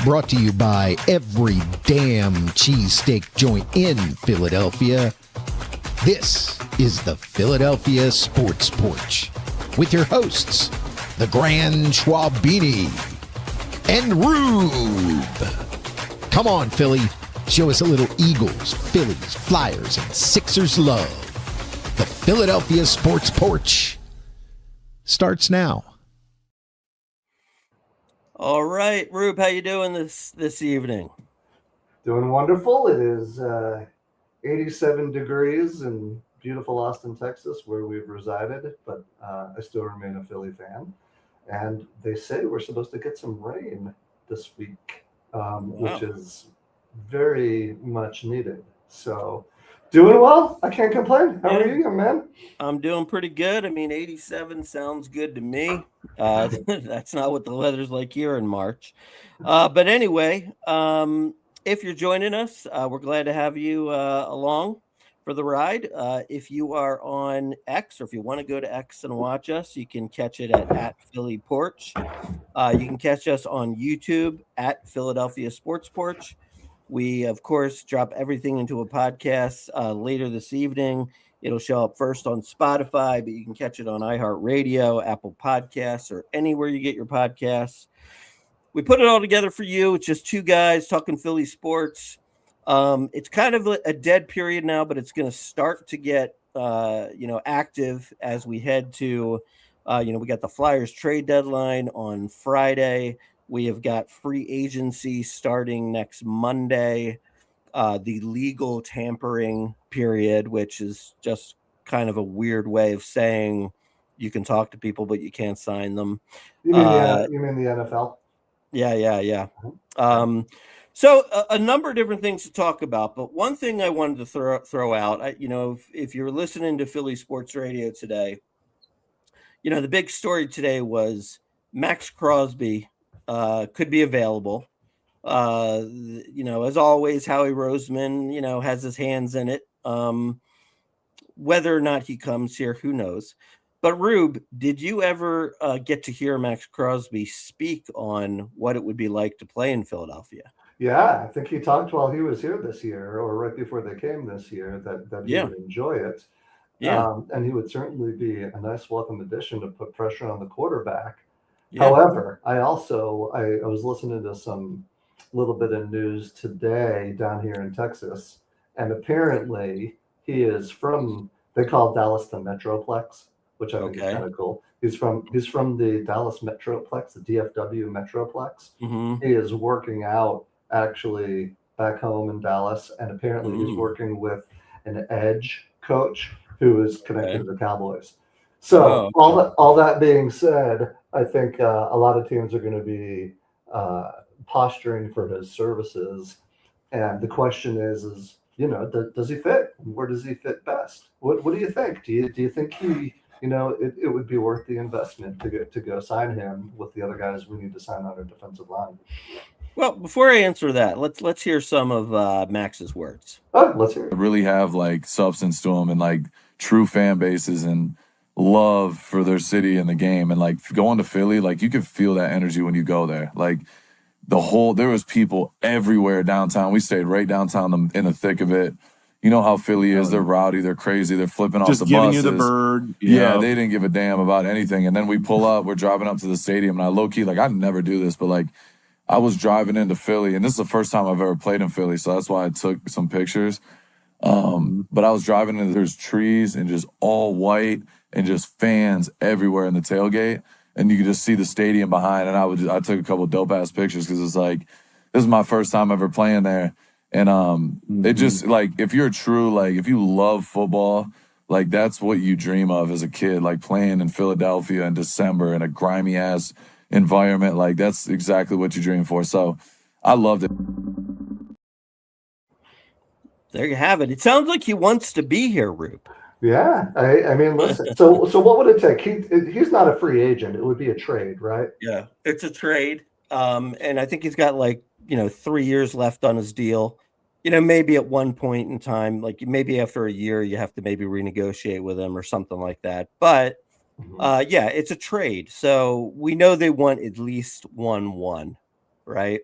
brought to you by every damn cheesesteak joint in Philadelphia. This is the Philadelphia Sports Porch with your hosts, the Grand Schwabini and Rube. Come on, Philly. Show us a little Eagles, Phillies, Flyers, and Sixers love. The Philadelphia Sports Porch starts now. All right, Rube, how you doing this evening? Doing wonderful. It is 87 degrees in beautiful Austin, Texas, where we've resided, but I still remain a Philly fan. And they say we're supposed to get some rain this week, which is very much needed. So doing well. I can't complain. How are you, young man? I'm doing pretty good. I mean, 87 sounds good to me. That's not what the weather's like here in March. But anyway, if you're joining us, we're glad to have you along for the ride. If you are on X, or if you want to go to X and watch us, you can catch it at Philly Porch. You can catch us on YouTube at Philadelphia Sports Porch. We, of course, drop everything into a podcast later this evening. It'll show up first on Spotify, but you can catch it on iHeartRadio, Apple Podcasts, or anywhere you get your podcasts. We put it all together for you. It's just two guys talking Philly sports. It's kind of a dead period now, but it's going to start to get active as we head to, we got the Flyers trade deadline on Friday. We have got free agency starting next Monday, the legal tampering period, which is just kind of a weird way of saying you can talk to people, but you can't sign them. You mean the NFL? Yeah. So a number of different things to talk about, but one thing I wanted to throw out, if you're listening to Philly Sports Radio today, the big story today was Max Crosby could be available. As always, Howie Roseman, has his hands in it. Whether or not he comes here, who knows? But Rube, did you ever get to hear Max Crosby speak on what it would be like to play in Philadelphia? Yeah, I think he talked while he was here this year, or right before they came this year, that he would enjoy it. Yeah. And he would certainly be a nice welcome addition to put pressure on the quarterback. Yeah. However, I was listening to some little bit of news today down here in Texas, and apparently he is from, they call Dallas the Metroplex, which I think is kind of cool. He's from the Dallas Metroplex, the DFW Metroplex. Mm-hmm. He is working out actually back home in Dallas, and apparently he's working with an edge coach who is connected to the Cowboys. So all that being said, I think a lot of teams are going to be posturing for his services, and the question is does he fit? Where does he fit best? What do you think? Do you think he it would be worth the investment to go sign him with the other guys we need to sign on our defensive line? Well, before I answer that, let's hear some of Max's words. Oh, let's hear it. Really have substance to them and true fan bases and love for their city and the game. And going to Philly, you could feel that energy when you go there. There was people everywhere downtown. We stayed right downtown in the thick of it. You know how Philly is. They're rowdy. They're crazy. They're flipping off the buses. Just giving you the bird. Yeah, they didn't give a damn about anything. And then we pull up. We're driving up to the stadium. And I low-key, I never do this, but I was driving into Philly. And this is the first time I've ever played in Philly. So that's why I took some pictures. But I was driving and there's trees and just all white and just fans everywhere in the tailgate. And you could just see the stadium behind. And I took a couple of dope-ass pictures because it's this is my first time ever playing there. And it just, if you're true, if you love football, that's what you dream of as a kid, playing in Philadelphia in December in a grimy-ass environment. That's exactly what you dream for. So I loved it. There you have it. It sounds like he wants to be here, Rube. Yeah, I mean, listen. So what would it take? He's not a free agent. It would be a trade, right? Yeah, it's a trade. And I think he's got 3 years left on his deal. Maybe at one point in time, maybe after a year, you have to maybe renegotiate with him or something like that. But it's a trade. So we know they want at least 1-1, right?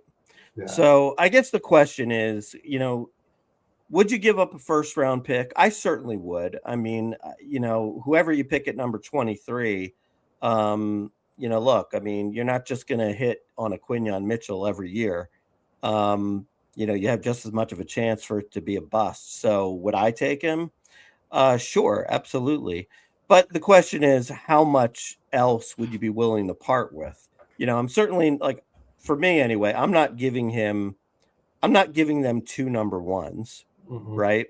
Yeah. So I guess the question is, would you give up a first round pick? I certainly would. I mean, whoever you pick at number 23, look, I mean, you're not just going to hit on a Quinyon Mitchell every year. You have just as much of a chance for it to be a bust. So would I take him? Sure, absolutely. But the question is, how much else would you be willing to part with? I'm certainly for me anyway, I'm not giving them 2 number ones, right?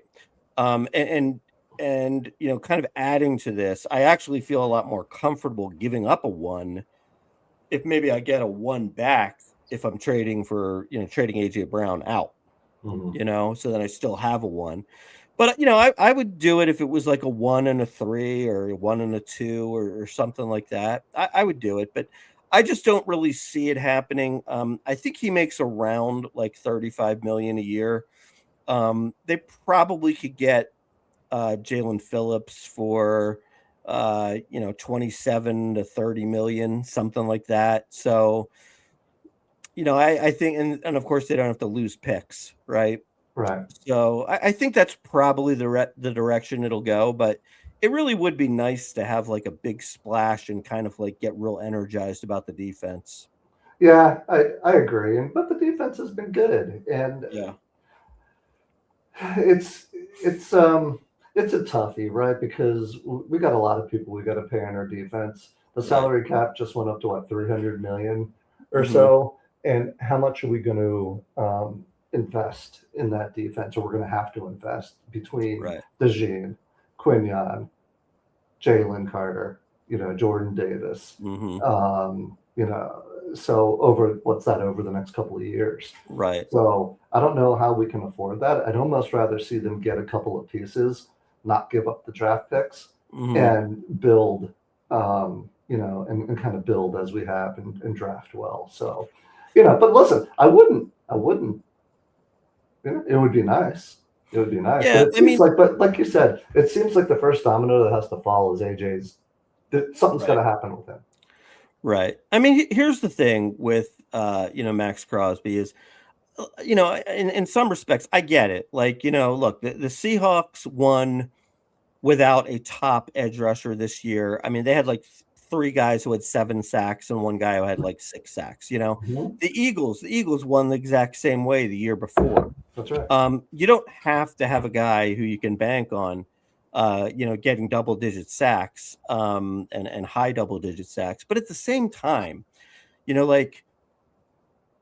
And kind of adding to this, I actually feel a lot more comfortable giving up a 1 if maybe I get a 1 back if I'm trading for, trading AJ Brown out, so then I still have a 1. But, I would do it if it was like a 1 and a 3 or a 1 and a 2 or something like that. I would do it, but I just don't really see it happening. I think he makes around like 35 million a year. They probably could get Jalen Phillips for 27 to 30 million, something like that. So, I think, and of course they don't have to lose picks, right? Right. So I think that's probably the direction it'll go, but it really would be nice to have like a big splash and kind of like get real energized about the defense. Yeah, I agree. But the defense has been good, and Yeah, it's a toughie, right? Because we got a lot of people we got to pay on our defense. The salary cap just went up to what, 300 million or so, and how much are we going to invest in that defense, or we're going to have to invest between DeJean, Quinyon, Jalen Carter, Jordan Davis, so over the next couple of years. Right. So I don't know how we can afford that. I'd almost rather see them get a couple of pieces, not give up the draft picks, and build, and kind of build as we have and draft well. So, but listen, I wouldn't. It would be nice. It would be nice. Yeah, but it seems but like you said, it seems like the first domino that has to fall is AJ's. Something's got to happen with him. Right. I mean, here's the thing with Max Crosby is, in some respects, I get it. Like, look, the Seahawks won without a top edge rusher this year. I mean, they had like 3 guys who had 7 sacks and 1 guy who had like 6 sacks. The Eagles won the exact same way the year before. That's right. You don't have to have a guy who you can bank on, getting double-digit sacks and high double-digit sacks. But at the same time, could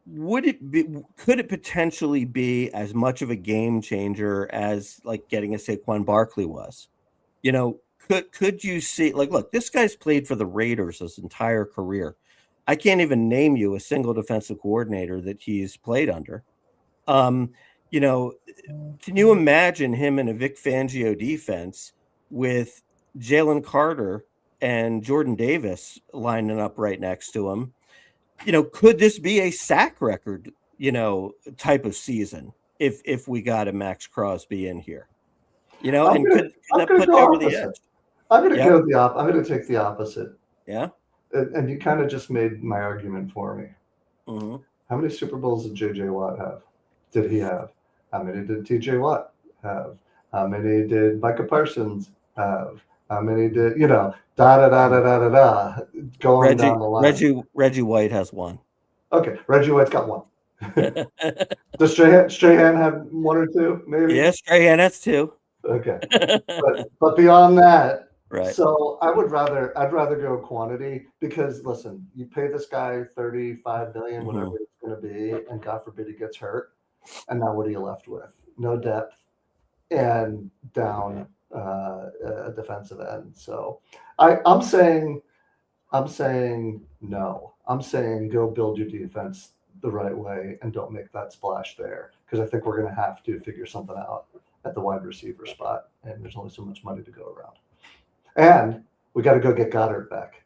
it potentially be as much of a game changer as like getting a Saquon Barkley was? Could you see, like, look, this guy's played for the Raiders his entire career. I can't even name you a single defensive coordinator that he's played under. Can you imagine him in a Vic Fangio defense with Jalen Carter and Jordan Davis lining up right next to him? Could this be a sack record, type of season if we got a Max Crosby in here? And could that put you over the edge? I'm going to go I'm going to take the opposite. Yeah. And you kind of just made my argument for me. How many Super Bowls did J.J. Watt have? Did he have? How many did T.J. Watt have? How many did Micah Parsons have? How many did, going down the line. Reggie White has 1. Okay, Reggie White's got 1. Does Strahan have 1 or 2? Maybe. Yeah, Strahan has 2. Okay, but beyond that, right. So I'd rather go quantity, because listen, you pay this guy 35 million, whatever it's going to be, and God forbid he gets hurt, and now what are you left with? No depth and down a defensive end. So I'm saying no. I'm saying go build your defense the right way and don't make that splash there, because I think we're going to have to figure something out at the wide receiver spot, and there's only so much money to go around. And we got to go get Goddard back.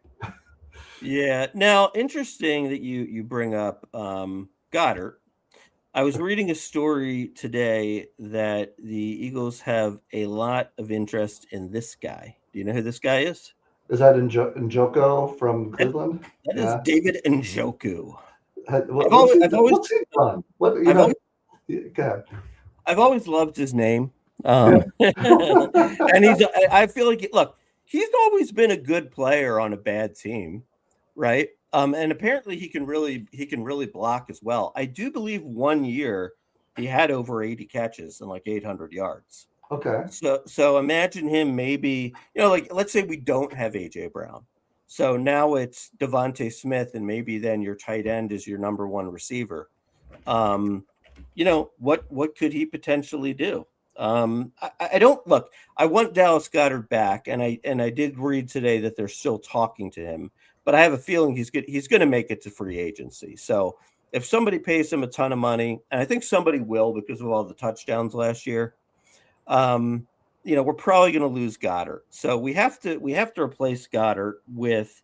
Yeah. Now, interesting that you bring up Goddard. I was reading a story today that the Eagles have a lot of interest in this guy. Do you know who this guy is? Is that Njoku from Cleveland? That is David Njoku. What's he done? What you know? Go ahead. I've always loved his name. And I feel like, look, he's always been a good player on a bad team, right? And apparently he can really block as well. I do believe 1 year he had over 80 catches and like 800 yards. Okay. So imagine him maybe, like let's say we don't have AJ Brown. So now it's Devontae Smith, and maybe then your tight end is your number one receiver. What could he potentially do? I don't look. I want Dallas Goedert back, and I did read today that they're still talking to him, but I have a feeling he's going to make it to free agency. So if somebody pays him a ton of money, and I think somebody will because of all the touchdowns last year, we're probably going to lose Goedert. So we have to replace Goedert with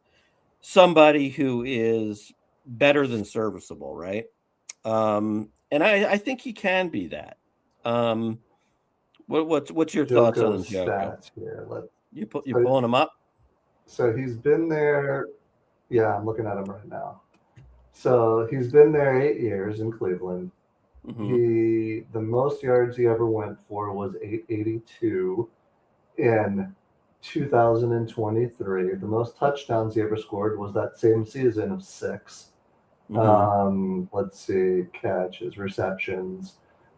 somebody who is better than serviceable, right? And I think he can be that. What's your thoughts on stats here? You're pulling him up? So he's been there. Yeah, I'm looking at him right now. So he's been there 8 years in Cleveland. Mm-hmm. The most yards he ever went for was 882 in 2023. The most touchdowns he ever scored was that same season of 6. Mm-hmm. Let's see, catches, receptions.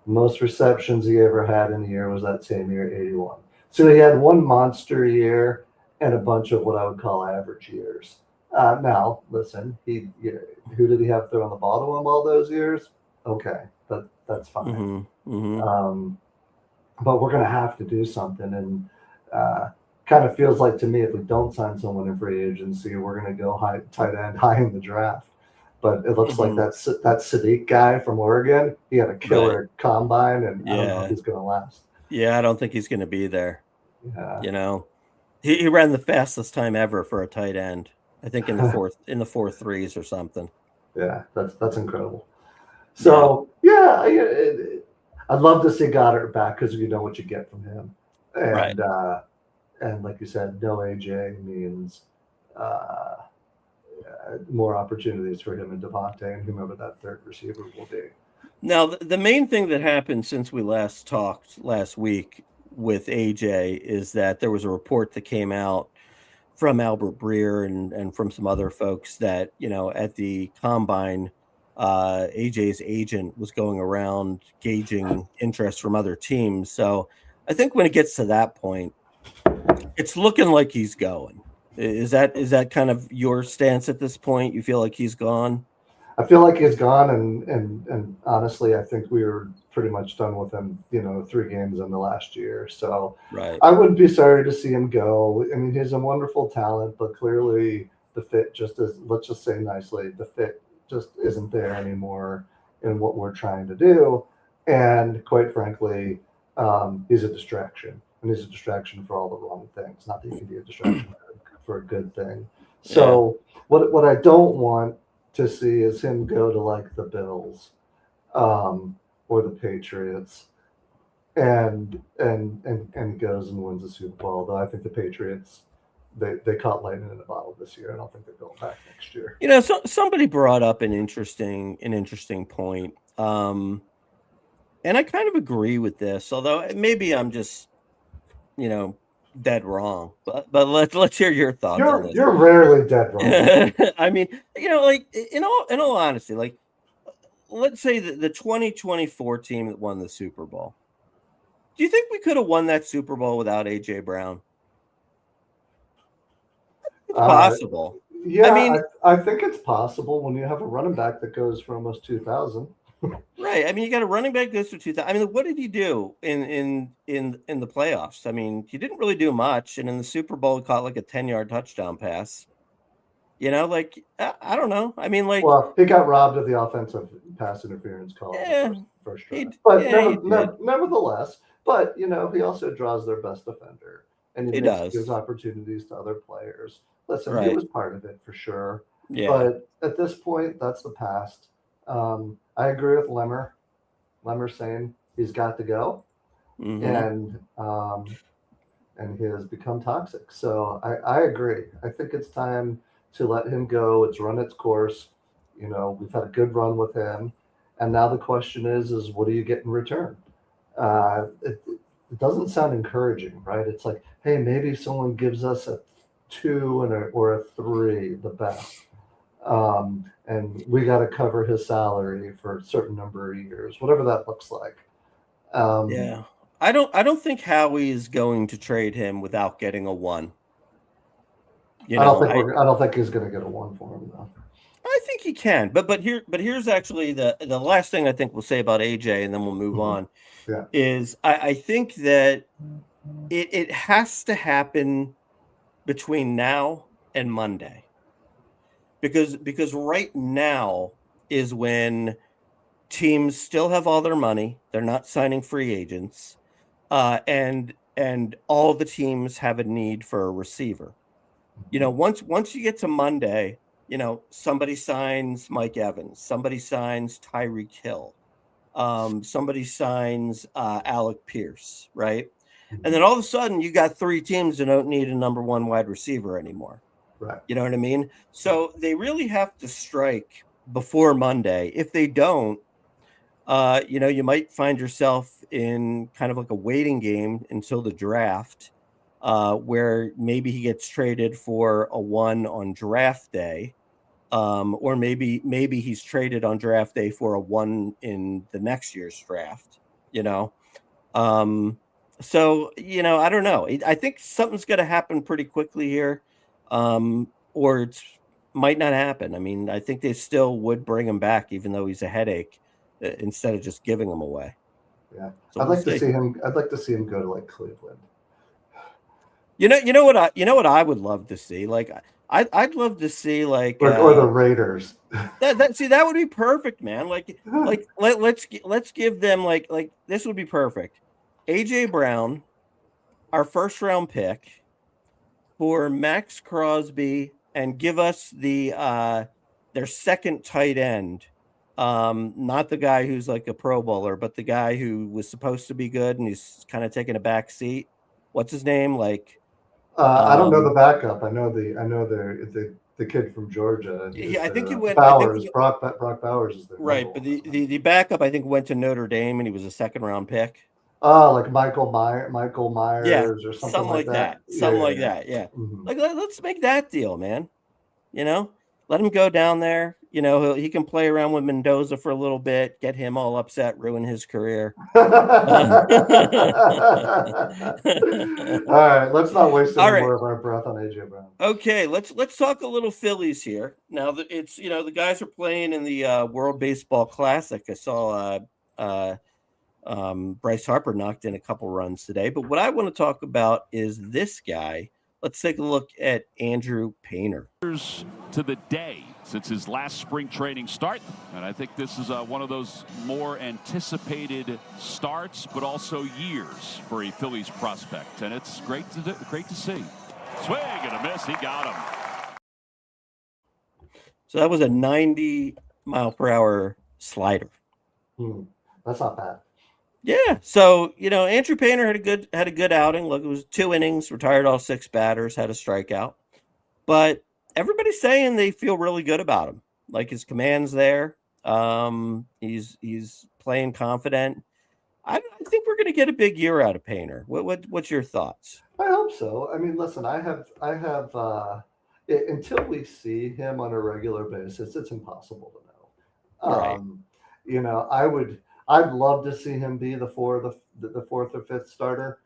Most receptions he ever had in a year was that same year, 81. So he had one monster year and a bunch of what I would call average years. Now, listen, who did he have throwing the ball to him all those years? Okay, that's fine. Mm-hmm. Mm-hmm. But we're going to have to do something. And kind of feels like to me, if we don't sign someone in free agency, we're going to go tight end high in the draft. But it looks like that Sadiq guy from Oregon, he had a killer combine, and I don't know if he's going to last. Yeah, I don't think he's going to be there. Yeah. He ran the fastest time ever for a tight end. I think in the 4.3s or something. Yeah, that's incredible. So I'd love to see Goedert back because you know what you get from him, and and like you said, no AJ means more opportunities for him and Devontae and whomever that third receiver will be. Now, the main thing that happened since we last talked last week with AJ is that there was a report that came out from Albert Breer and from some other folks that, at the combine, AJ's agent was going around gauging interest from other teams. So I think when it gets to that point, it's looking like he's going. Is that kind of your stance at this point? You feel like he's gone? I feel like he's gone, and honestly, I think we were pretty much done with him, 3 games in the last year. So I wouldn't be sorry to see him go. I mean, he's a wonderful talent, but clearly the fit let's just say nicely, the fit just isn't there anymore in what we're trying to do. And quite frankly, he's a distraction, and he's a distraction for all the wrong things. Not that he can be a distraction for a good thing. So what I don't want to see is him go to like the Bills or the Patriots and goes and wins the Super Bowl. Though I think the Patriots they caught lightning in a bottle this year. I don't think they're going back next year. So somebody brought up an interesting point. And I kind of agree with this, although maybe I'm just dead wrong, but let's hear your thoughts on this. You're rarely dead wrong. I mean, like in all honesty, like let's say that the 2024 team that won the Super Bowl. Do you think we could have won that Super Bowl without AJ Brown? It's possible. Yeah, I mean, I think it's possible when you have a running back that goes for almost 2,000. Right. I mean, you got a running back goes for 2,000. I mean, what did he do in the playoffs? I mean, he didn't really do much, and in the Super Bowl, he caught like a 10-yard touchdown pass. Like I don't know. I mean, well, he got robbed of the offensive pass interference call first drive. But nevertheless, he also draws their best defender, and he gives opportunities to other players. Listen, he was part of it for sure. Yeah. But at this point, that's the past. I agree with Lemmer. Lemmer saying he's got to go, and he has become toxic. So I agree. I think it's time to let him go. It's run its course, You know, we've had a good run with him, and now the question is what do you get in return? It doesn't sound encouraging, right? It's like, hey, maybe someone gives us a 2 or a 3, the best. And we got to cover his salary for a certain number of years, whatever that looks like. Yeah. I don't think Howie is going to trade him without getting a 1. I don't think he's going to get a 1 for him though. I think he can, but here's actually the last thing I think we'll say about AJ, and then we'll move on. Yeah. Is I think that it has to happen between now and Monday, because right now is when teams still have all their money. They're not signing free agents, and all the teams have a need for a receiver. You know, once you get to Monday, you know, somebody signs Mike Evans, somebody signs Tyreek Hill, somebody signs Alec Pierce, right? And then all of a sudden you got 3 teams that don't need a number 1 wide receiver anymore. Right. You know what I mean? So they really have to strike before Monday. If they don't, you know, you might find yourself in kind of like a waiting game until the draft, where maybe he gets traded for a 1 on draft day, or maybe he's traded on draft day for a 1 in the next year's draft, you know. So, you know, I don't know. I think something's going to happen pretty quickly here, or it might not happen. I mean, I think they still would bring him back, even though he's a headache, instead of just giving him away. Yeah, so I'd like to see him. I'd like to see him go to like Cleveland. You know what I would love to see. Like I'd love to see like or the Raiders. that would be perfect, man. Like let's give them like this would be perfect. AJ Brown, our first round pick, for Max Crosby, and give us their second tight end. Not the guy who's like a Pro Bowler, but the guy who was supposed to be good and he's kind of taking a back seat. What's his name? Like I don't know the backup. I know the kid from Georgia. Yeah, I think he went. Bowers. Brock Bowers is the right, but the backup I think went to Notre Dame and he was a 2nd round pick. Oh, like Michael Myers, yeah, or something like that. Something like that. Yeah, Mm-hmm. like let's make that deal, man. You know, let him go down there. You know, he can play around with Mendoza for a little bit, get him all upset, ruin his career. All right, let's not waste any more of our breath on AJ Brown. Okay, let's talk a little Phillies here. Now that it's, you know, the guys are playing in the World Baseball Classic. I saw Bryce Harper knocked in a couple runs today, but what I want to talk about is this guy. Let's take a look at Andrew Painter. To the day since his last spring training start, and I think this is one of those more anticipated starts, but also years for a Phillies prospect, and it's great to see. Swing and a miss, he got him. So that was a 90-mile-per-hour slider. That's not bad. Yeah, so you know, Andrew Painter had a good outing. Look, it was 2 innings, retired all 6 batters, had a strikeout. But everybody's saying they feel really good about him. Like his command's there. He's playing confident. I think we're going to get a big year out of Painter. What's your thoughts? I hope so. I mean, listen, I have until we see him on a regular basis, it's impossible to know. Right. You know, I'd love to see him be the fourth or fifth starter,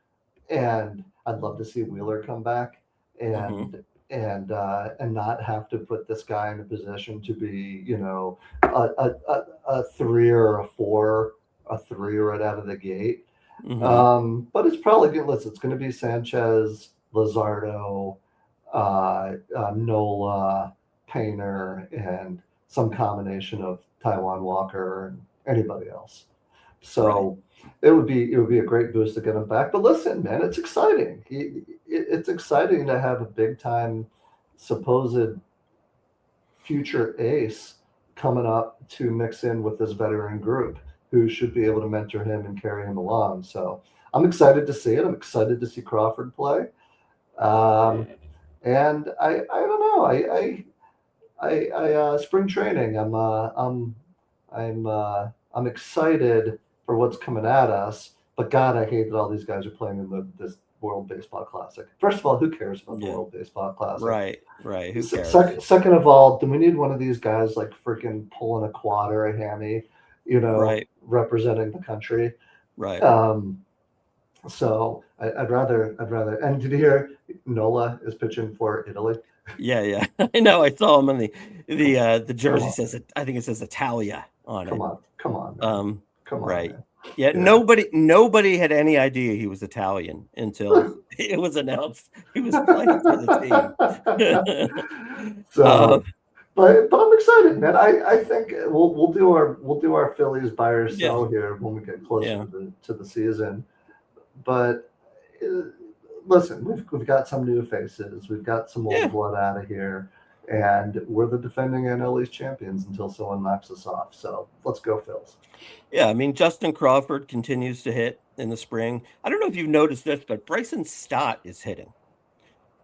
and I'd love to see Wheeler come back and not have to put this guy in a position to be, you know, a 3 or a 4, a 3 right out of the gate. Mm-hmm. But it's probably good. Listen, it's going to be Sanchez, Luzardo, Nola, Painter, and some combination of Taijuan Walker and anybody else. So it would be a great boost to get him back. But listen, man, it's exciting. It's exciting to have a big time supposed future ace coming up to mix in with this veteran group who should be able to mentor him and carry him along. So I'm excited to see it. I'm excited to see Crawford play. And I don't know. spring training. I'm excited for what's coming at us. But God, I hate that all these guys are playing in this World Baseball Classic. First of all, who cares about the World Baseball Classic? Right. Who cares? Second of all, do we need one of these guys like freaking pulling a quad or a hammy, representing the country? Right. So I'd rather. And did you hear Nola is pitching for Italy? Yeah. I know. I saw him on the jersey says it. I think it says Italia on it. Come on. Come on. Right. Man. Yeah. Nobody had any idea he was Italian until it was announced he was playing for the team. So, but I'm excited, man. I think we'll do our Phillies buy or sell here when we get closer to the season. But listen, we've got some new faces. We've got some old blood out of here. And we're the defending NL East champions until someone knocks us off. So let's go, Phils. Yeah, I mean, Justin Crawford continues to hit in the spring. I don't know if you've noticed this, but Bryson Stott is hitting.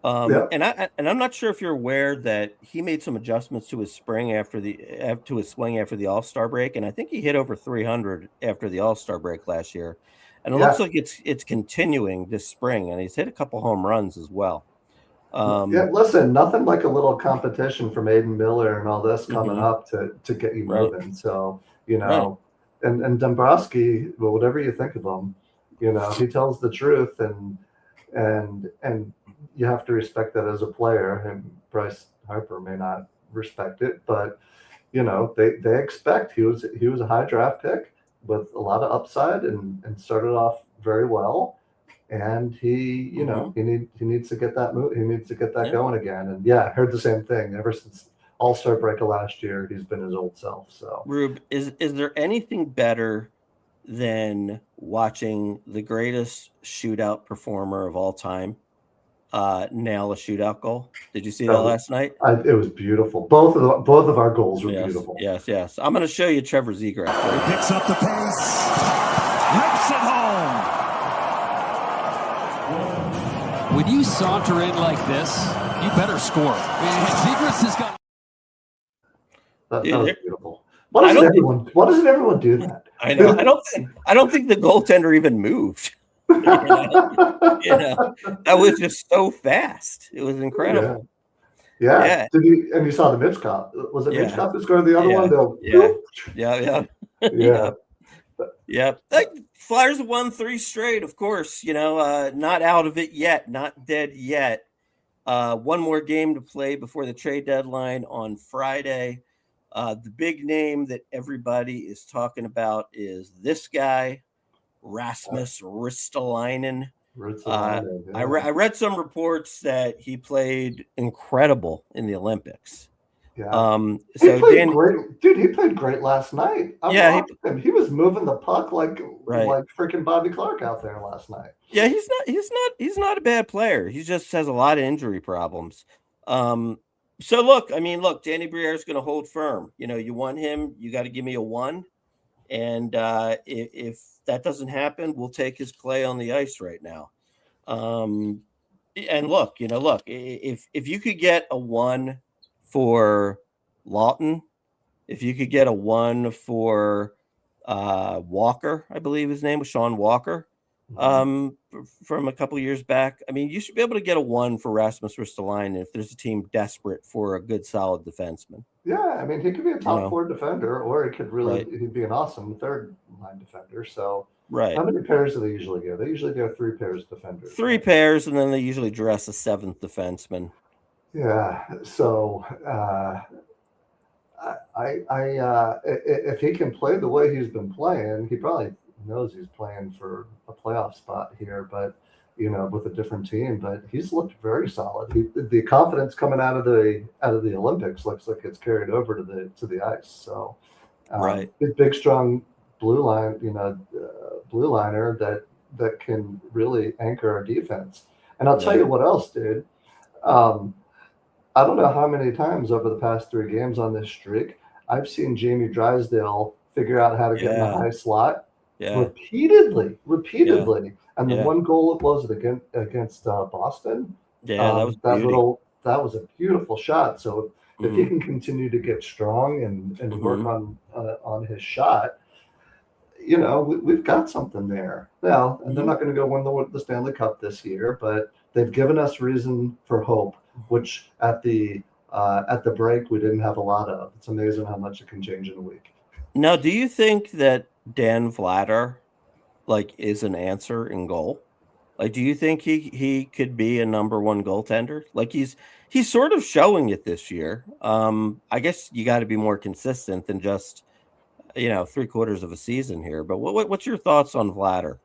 And I'm not sure if you're aware that he made some adjustments to his swing after the All-Star break, and I think he hit over 300 after the All-Star break last year. And it looks like it's continuing this spring, and he's hit a couple home runs as well. Listen, nothing like a little competition from Aiden Miller and all this coming up to get you moving. So, and Dombrowski, well, whatever you think of him, he tells the truth and you have to respect that as a player. And Bryce Harper may not respect it, but they expect he was a high draft pick with a lot of upside and started off very well. And he needs to get that move. He needs to get that going again. And I heard the same thing. Ever since All-Star break of last year, he's been his old self. So, Rube, is there anything better than watching the greatest shootout performer of all time nail a shootout goal? Did you see that last night? It was beautiful. Both of our goals were beautiful. Yes. I'm going to show you Trevor Zegras. He picks up the pace, rips it home. When you saunter in like this, you better score. Zegras has got. That was beautiful. Why doesn't everyone do that? I know. I don't think the goaltender even moved. That was just so fast. It was incredible. Yeah. And you saw the Mitchkov. Was it Mitchkov who scored the other one? Yeah. Flyers have won 3 straight, of course. Not out of it yet, not dead yet. One more game to play before the trade deadline on Friday. The big name that everybody is talking about is this guy, Rasmus Ristolainen. I read some reports that he played incredible in the Olympics. Yeah. He played great. Dude, he played great last night. He was moving the puck like freaking Bobby Clark out there last night. Yeah, he's not a bad player. He just has a lot of injury problems. So look, Danny Briere is going to hold firm. You want him, you got to give me a 1. And if that doesn't happen, we'll take his Clay on the ice right now. And look, if you could get a 1 for Lawton, if you could get a 1 for Walker, I believe his name was Sean Walker, from a couple years back. You should be able to get a 1 for Rasmus Ristolainen if there's a team desperate for a good, solid defenseman. Yeah, he could be a top 4 defender, or he could he'd be an awesome 3rd line defender. So, how many pairs do they usually get? They usually get 3 pairs of defenders. 3 pairs, and then they usually dress a 7th defenseman. Yeah. So, if he can play the way he's been playing, he probably knows he's playing for a playoff spot here, but with a different team. But he's looked very solid. The confidence coming out of the Olympics looks like it's carried over to the ice. So, big strong blue liner that can really anchor our defense. And I'll tell you what else, dude. I don't know how many times over the past 3 games on this streak I've seen Jamie Drysdale figure out how to get in the high slot repeatedly. And the one goal was against Boston. Yeah, that was that was a beautiful shot. So if he can continue to get strong and work on his shot, you know, we've got something there now. And they're not going to go win the Stanley Cup this year, but they've given us reason for hope, which at the break we didn't have a lot of. It's amazing how much it can change in a week. Now, do you think that Dan Vladar, like, is an answer in goal? Like, do you think he could be a number one goaltender? Like, he's sort of showing it this year. I guess you got to be more consistent than just, you know, 3/4 of a season here. But what's your thoughts on Vladar?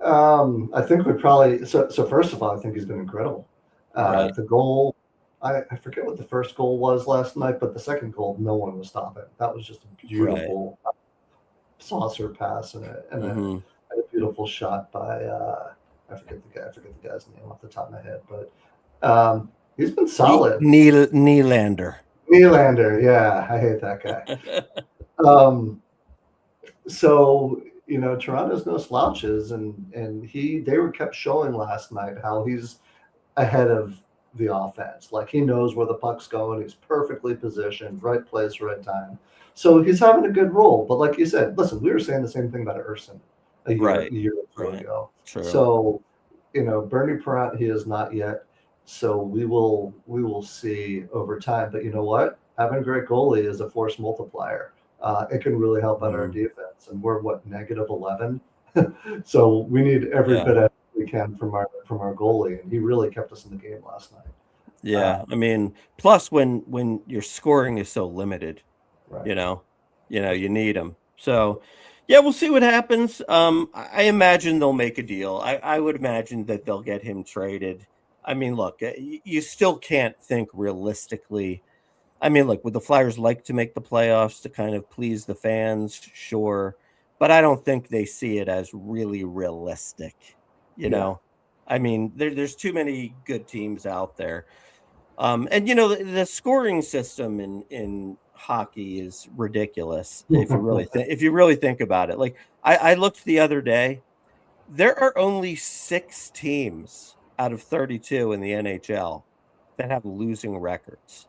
I think we probably so first of all, I think he's been incredible. Right. The goal, I forget what the first goal was last night, but the second goal, no one was stopping. That was just a beautiful saucer pass and a beautiful shot by I forget the guy's name off the top of my head, but he's been solid. Nylander. Yeah, I hate that guy. So, you know, Toronto's no slouches, and they were kept showing last night how he's ahead of the offense. Like, he knows where the puck's going. He's perfectly positioned, right place, right time. So he's having a good role. But like you said, listen, we were saying the same thing about Urson a year or two ago. True. So, you know, Bernie Pratt, he is not yet. So we will see over time. But you know what? Having a great goalie is a force multiplier. It can really help out our defense. And we're -11. So we need every bit of we can from our goalie, and he really kept us in the game last night. Yeah, I mean, plus when your scoring is so limited, right. you know, you need him. So, yeah, we'll see what happens. I imagine they'll make a deal. I would imagine that they'll get him traded. I mean, look, you still can't think realistically. I mean, look, would the Flyers like to make the playoffs to kind of please the fans? Sure. But I don't think they see it as really realistic. You know, I mean, there's too many good teams out there. And, you know, the scoring system in hockey is ridiculous if you really think about it. Like, I looked the other day, there are only 6 teams out of 32 in the NHL that have losing records.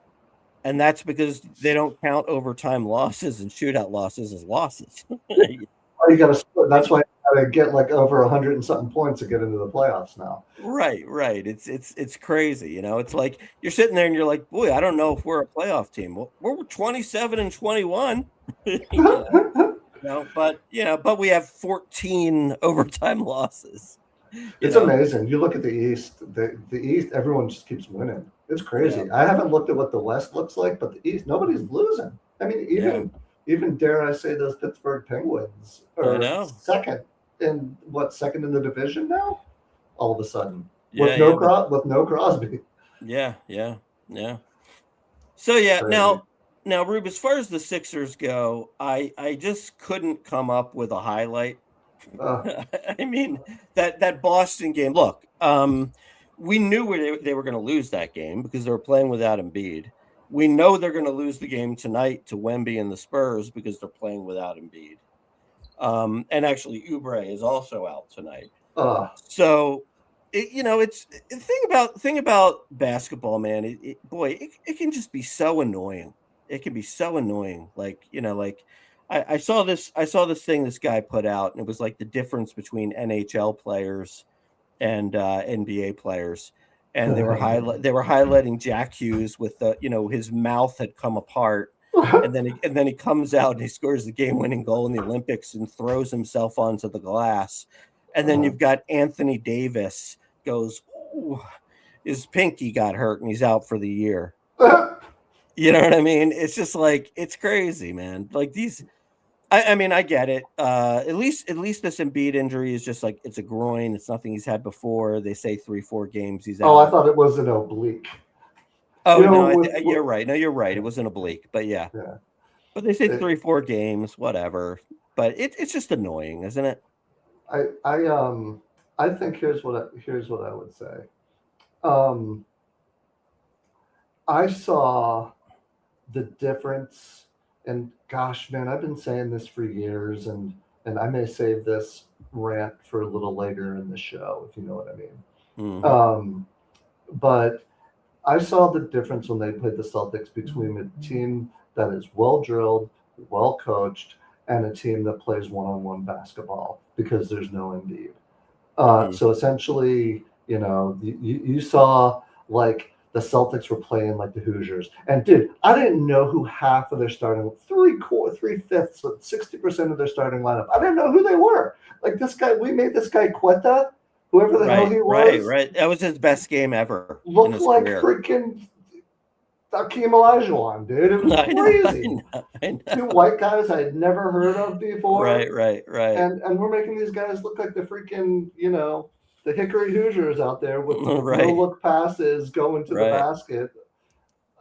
And that's because they don't count overtime losses and shootout losses as losses. You got to split. That's why you got to get like over 100 and something points to get into the playoffs now. Right. It's crazy. You know, it's like you're sitting there and you're like, boy, I don't know if we're a playoff team. Well, we're 27-21. But we have 14 overtime losses. It's amazing. You look at the East. The East, everyone just keeps winning. It's crazy. I haven't looked at what the West looks like, but the East, nobody's losing. I mean, even dare I say those Pittsburgh Penguins are second in the division now? All of a sudden. With no Crosby. Yeah. So now, Rube, as far as the Sixers go, I just couldn't come up with a highlight. I mean, that Boston game, look, we knew they were going to lose that game because they were playing without Embiid. We know they're going to lose the game tonight to Wemby and the Spurs because they're playing without Embiid. And actually, Oubre is also out tonight. So, it's the thing about basketball, man. It can just be so annoying. It can be so annoying. Like, I saw this thing this guy put out, and it was like the difference between NHL players and NBA players. And they were highlighting Jack Hughes with his mouth had come apart, and then he comes out and he scores the game-winning goal in the Olympics and throws himself onto the glass. And then you've got Anthony Davis goes, ooh, his pinky got hurt and he's out for the year. You know what I mean? It's just like, it's crazy, man. Like these. I mean, I get it. At least this Embiid injury is just like, it's a groin. It's nothing he's had before. They say 3-4 games he's out. Oh, I thought it was an oblique. Oh, you're right. No, you're right. It was an oblique, but yeah. But they say 3-4 games, whatever. But it's just annoying, isn't it? I think here's what I would say. I saw the difference. And gosh, man, I've been saying this for years, and I may save this rant for a little later in the show, if you know what I mean. Mm-hmm. But I saw the difference when they played the Celtics between a team that is well drilled, well coached, and a team that plays one-on-one basketball because there's no Embiid. So essentially, you saw like the Celtics were playing like the Hoosiers. And dude, I didn't know who half of their starting 3/5, 60% of their starting lineup. I didn't know who they were. Like this guy, we made this guy Quetta, whoever the hell he was. Right. That was his best game ever. Looked like freaking Hakeem Olajuwon, dude. It was crazy. I know. Two white guys I had never heard of before. Right. And we're making these guys look like the freaking, the Hickory Hoosiers out there with no-look passes going to the basket.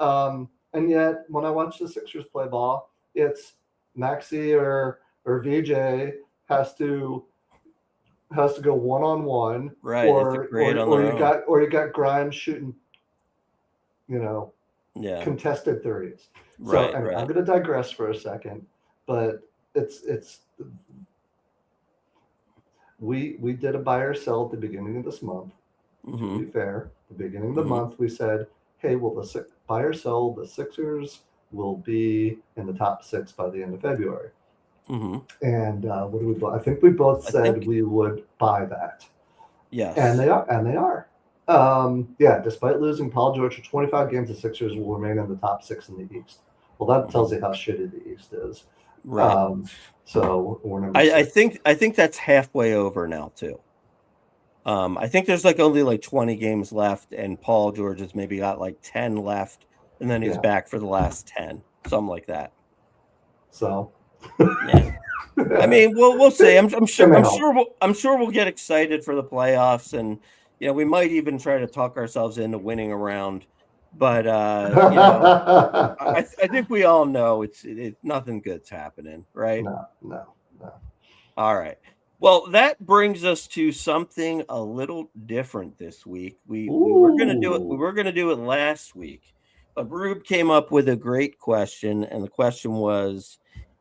And yet, when I watch the Sixers play ball, it's Maxey or VJ has to go one-on-one. Right. Or you got Grimes shooting, contested threes. So I'm going to digress for a second, but it's we did a buy or sell at the beginning of this month. To be fair, the beginning of the month we said, hey, will the buy or sell the Sixers will be in the top 6 by the end of February. And what do we both? I think we both said we would buy that. Yes, and they are. Despite losing Paul George for 25 games, the Sixers will remain in the top 6 in the East. Well, that tells you how shitty the East is. Right. So we're number I think that's halfway over now too. I think there's only 20 games left, and Paul George has maybe got 10 left, and then he's back for the last 10, something like that. So, yeah. I mean, we'll see. I'm sure we'll get excited for the playoffs, and we might even try to talk ourselves into winning a round. But I think we all know it's nothing good's happening, right? No. All right. Well, that brings us to something a little different this week. We were gonna do it. We were gonna do it last week, but Rube came up with a great question, and the question was,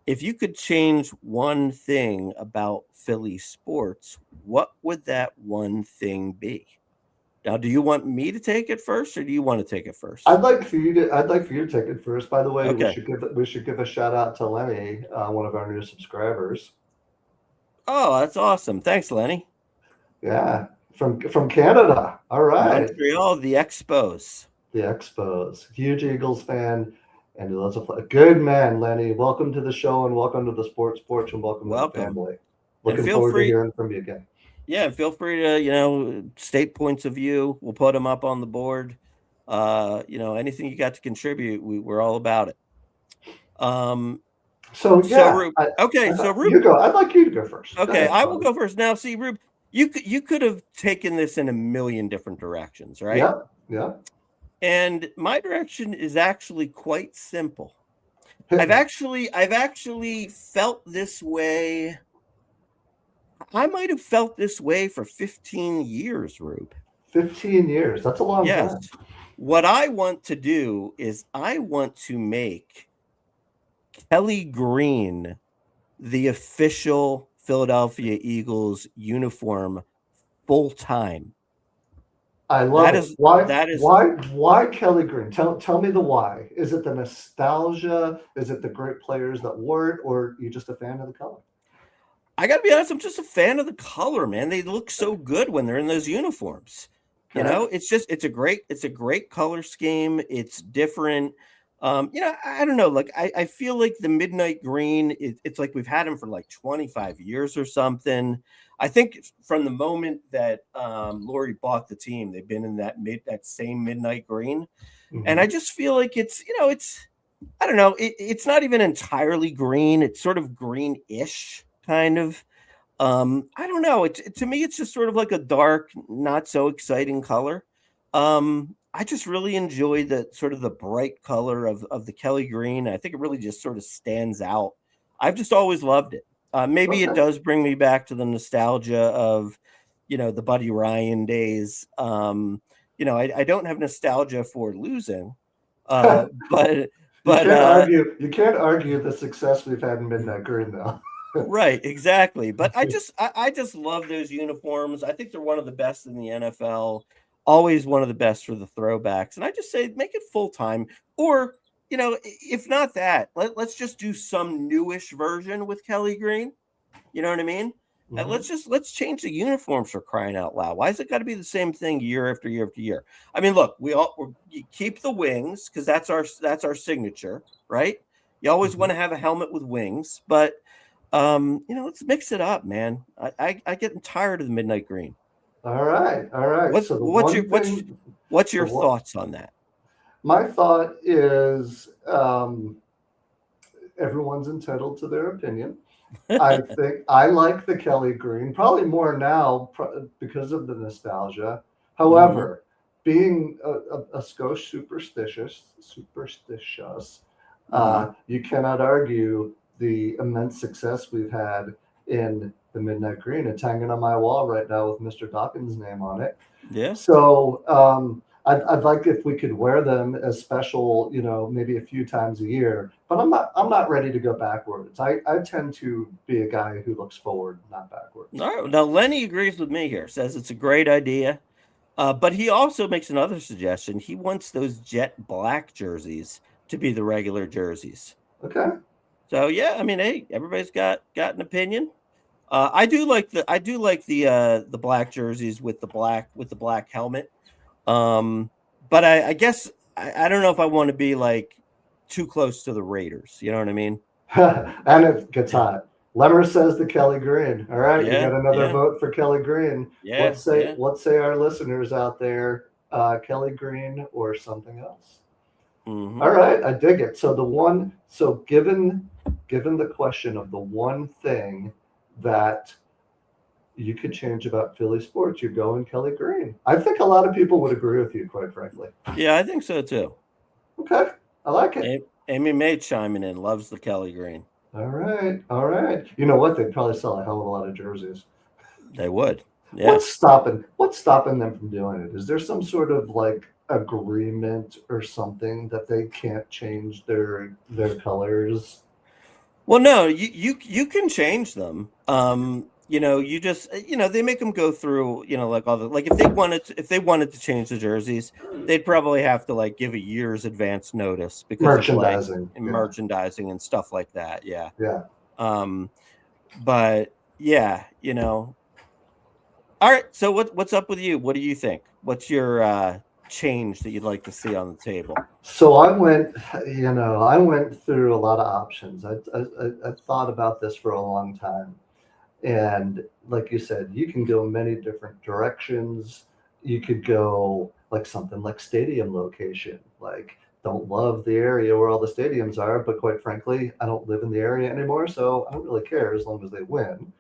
if you could change one thing about Philly sports, what would that one thing be? Now, do you want me to take it first, or do you want to take it first? I'd like for you to take it first. By the way, okay. we should give a shout out to Lenny, one of our new subscribers. Oh, that's awesome! Thanks, Lenny. Yeah, from Canada. All right, Montreal, the Expos. The Expos, huge Eagles fan, and he loves to play. Good man, Lenny. Welcome to the show, and welcome to the Sports Porch, and welcome to the family. Looking forward to hearing from you again. Yeah, feel free to, state points of view. We'll put them up on the board. Anything you got to contribute, we're all about it. Rube, Rube, you go. I'd like you to go first. Okay, I will go first. Now, see, Rube, you could have taken this in a million different directions, right? Yeah. And my direction is actually quite simple. I've actually felt this way. I might have felt this way for 15 years, Rube. 15 years. That's a long time. What I want to do is I want to make Kelly Green the official Philadelphia Eagles uniform full time. I love it. Why Kelly Green? Tell me the why. Is it the nostalgia? Is it the great players that wore it, or you just a fan of the color? I got to be honest, I'm just a fan of the color, man. They look so good when they're in those uniforms. It's a great color scheme. It's different. I don't know. I feel like the midnight green, it's like we've had them for 25 years or something. I think from the moment that Lori bought the team, they've been in that same midnight green. Mm-hmm. And I just feel like it's I don't know. It's not even entirely green. It's sort of greenish. Kind of, I don't know. To me, it's just sort of like a dark, not so exciting color. I just really enjoy the sort of the bright color of the Kelly Green. I think it really just sort of stands out. I've just always loved it. Maybe it does bring me back to the nostalgia of, the Buddy Ryan days. I don't have nostalgia for losing, but you can't argue the success we've had in Midnight Green, though. Right, exactly. But I just love those uniforms. I think they're one of the best in the NFL. always one of the best for the throwbacks. And I just say make it full time, or if not that, let's just do some newish version with Kelly Green. You know what I mean? And let's change the uniforms, for crying out loud. Why has it got to be the same thing year after year after year? I mean, look, you keep the wings because that's our signature, right? You always want to have a helmet with wings, but let's mix it up, man. I get tired of the midnight green. All right. What's your thoughts on that? My thought is everyone's entitled to their opinion. I think I like the Kelly Green probably more now because of the nostalgia. However, being a skosh superstitious, you cannot argue the immense success we've had in the midnight green. It's hanging on my wall right now with Mr. Dawkins' name on it. Yeah. So I'd like if we could wear them as special, maybe a few times a year. But I'm not ready to go backwards. I tend to be a guy who looks forward, not backwards. All right. Now Lenny agrees with me here. Says it's a great idea, but he also makes another suggestion. He wants those jet black jerseys to be the regular jerseys. Okay. So yeah, I mean, hey, everybody's got an opinion. I do like the black jerseys with the black helmet. But I guess I don't know if I want to be like too close to the Raiders. You know what I mean? And it gets hot. Lemmer says the Kelly Green. All right, you got another vote for Kelly Green. Yeah. Let's say our listeners out there, Kelly Green or something else. Mm-hmm. All right, I dig it. So given the question of the one thing that you could change about Philly sports, you're going Kelly Green. I think a lot of people would agree with you, quite frankly. Yeah, I think so too. Okay, I like it. Amy May chiming in, loves the Kelly Green. All right. You know what? They'd probably sell a hell of a lot of jerseys. They would. Yeah. What's stopping them from doing it? Is there some sort of like agreement or something that they can't change their colors? Well, no, you can change them. You just they make them go through, like all the, like if they wanted to change the jerseys, they'd probably have to like give a year's advance notice because merchandising and stuff like that. Yeah. Yeah. But yeah, All right. So what's up with you? What do you think? What's your change that you'd like to see on the table? So I went through a lot of options. I thought about this for a long time. And like you said, you can go many different directions. You could go like something like stadium location. Like, don't love the area where all the stadiums are, but quite frankly, I don't live in the area anymore, so I don't really care as long as they win.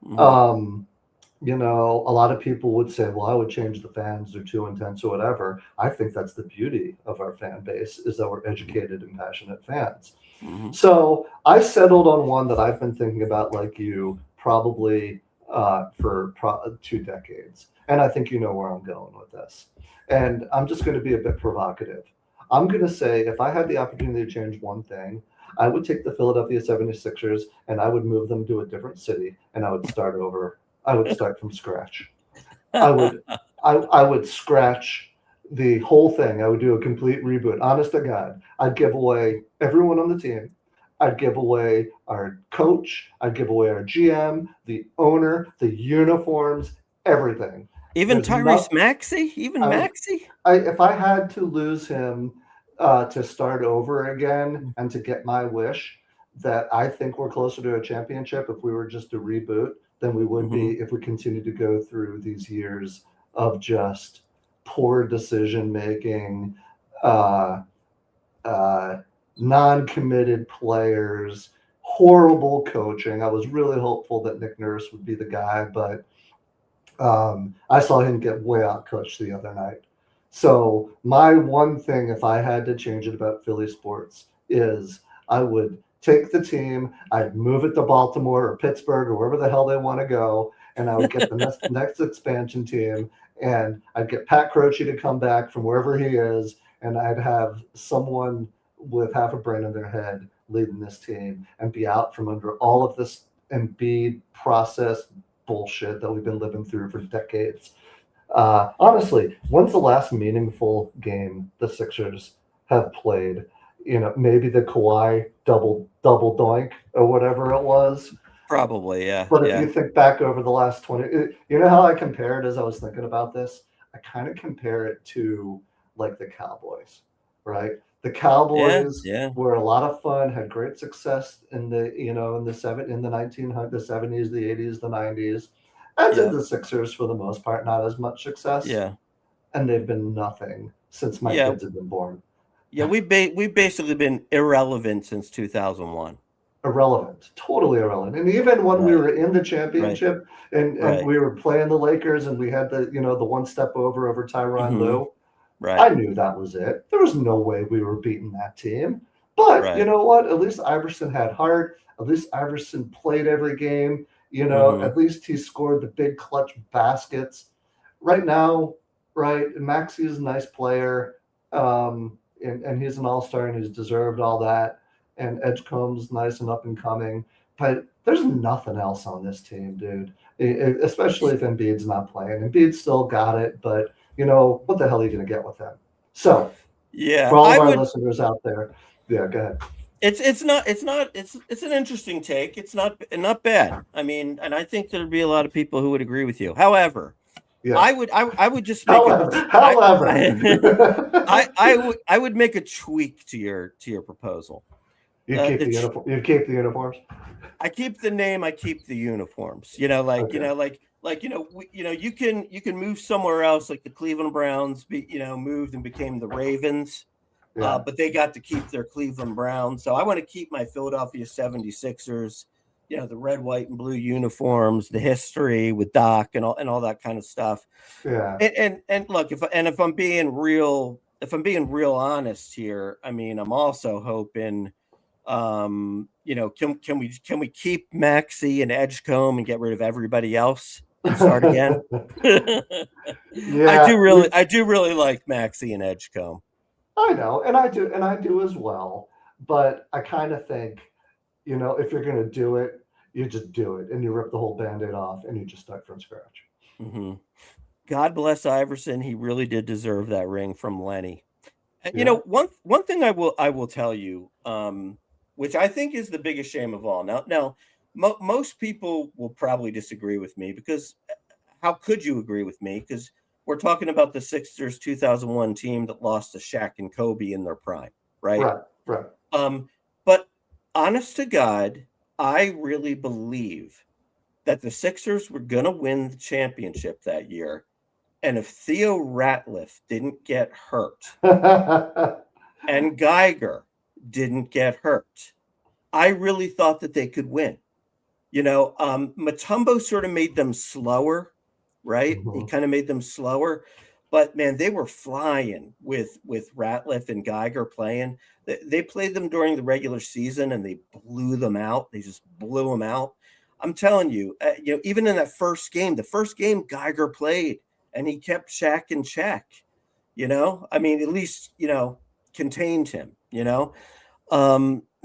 Mm-hmm. A lot of people would say, well, I would change the fans, they're too intense or whatever. I think that's the beauty of our fan base, is that we're educated and passionate fans. Mm-hmm. So I settled on one that I've been thinking about, like you, probably for 2 decades. And I think you know where I'm going with this. And I'm just going to be a bit provocative. I'm going to say, if I had the opportunity to change one thing, I would take the Philadelphia 76ers and I would move them to a different city and I would start over. I would start from scratch. I would scratch the whole thing. I would do a complete reboot. Honest to God, I'd give away everyone on the team. I'd give away our coach. I'd give away our GM, the owner, the uniforms, everything. Even Tyrese Maxey? Maxey? If I had to lose him to start over again and to get my wish that I think we're closer to a championship if we were just to reboot than we would be if we continue to go through these years of just poor decision-making, non-committed players, horrible coaching. I was really hopeful that Nick Nurse would be the guy, but I saw him get way out coached the other night. So my one thing, if I had to change it about Philly sports, is I would take the team, I'd move it to Baltimore or Pittsburgh or wherever the hell they want to go, and I would get the next expansion team, and I'd get Pat Croce to come back from wherever he is, and I'd have someone with half a brain in their head leading this team and be out from under all of this Embiid process bullshit that we've been living through for decades. Honestly, when's the last meaningful game the Sixers have played? Maybe the Kawhi double doink or whatever it was. Probably, yeah. But if you think back over the last 20, you know how I compare it as I was thinking about this? I kind of compare it to like the Cowboys, right? The Cowboys were a lot of fun, had great success in the 1900s, the 70s, the 80s, the 90s. And did the Sixers for the most part, not as much success. Yeah. And they've been nothing since my kids have been born. Yeah, we've basically been irrelevant since 2001. Irrelevant, totally irrelevant. And even when we were in the championship and we were playing the Lakers and we had the one step over Tyronn Lue, I knew that was it. There was no way we were beating that team. But you know what? At least Iverson had heart. At least Iverson played every game. At least he scored the big clutch baskets. Right now, Maxey is a nice player, and he's an all-star and he's deserved all that. And Edgecombe's nice and up and coming, but there's nothing else on this team, dude. Especially if Embiid's not playing. Embiid still got it, but what the hell are you going to get with him? So, for all of our listeners out there, go ahead. It's an interesting take. It's not bad. I mean, and I think there'd be a lot of people who would agree with you. However, I would just make I would make a tweak to your proposal. You keep the uniforms. I keep the name. I keep the uniforms. You can move somewhere else, like the Cleveland Browns. Moved and became the Ravens, but they got to keep their Cleveland Browns. So I want to keep my Philadelphia 76ers. The red, white, and blue uniforms, the history with Doc and all that kind of stuff. Yeah. And look, if I'm being real honest here, I mean, I'm also hoping. Can we keep Maxey and Edgecombe and get rid of everybody else and start again? I do really like Maxey and Edgecombe. I know, and I do as well. But I kind of think, if you're going to do it, you just do it and you rip the whole Band-Aid off and you just start from scratch. Mm-hmm. God bless Iverson. He really did deserve that ring from Lenny. And, one thing I will tell you, which I think is the biggest shame of all. Now, most people will probably disagree with me because how could you agree with me? Because we're talking about the Sixers 2001 team that lost to Shaq and Kobe in their prime, right? Right. But honest to God, I really believe that the Sixers were going to win the championship that year. And if Theo Ratliff didn't get hurt and Geiger didn't get hurt, I really thought that they could win. Mutombo sort of made them slower, right? Mm-hmm. He kind of made them slower, but man, they were flying with Ratliff and Geiger playing. They played them during the regular season and they blew them out. They just blew them out. I'm telling you, even in that first game, Geiger played and he kept Shaq in check. I mean, at least contained him.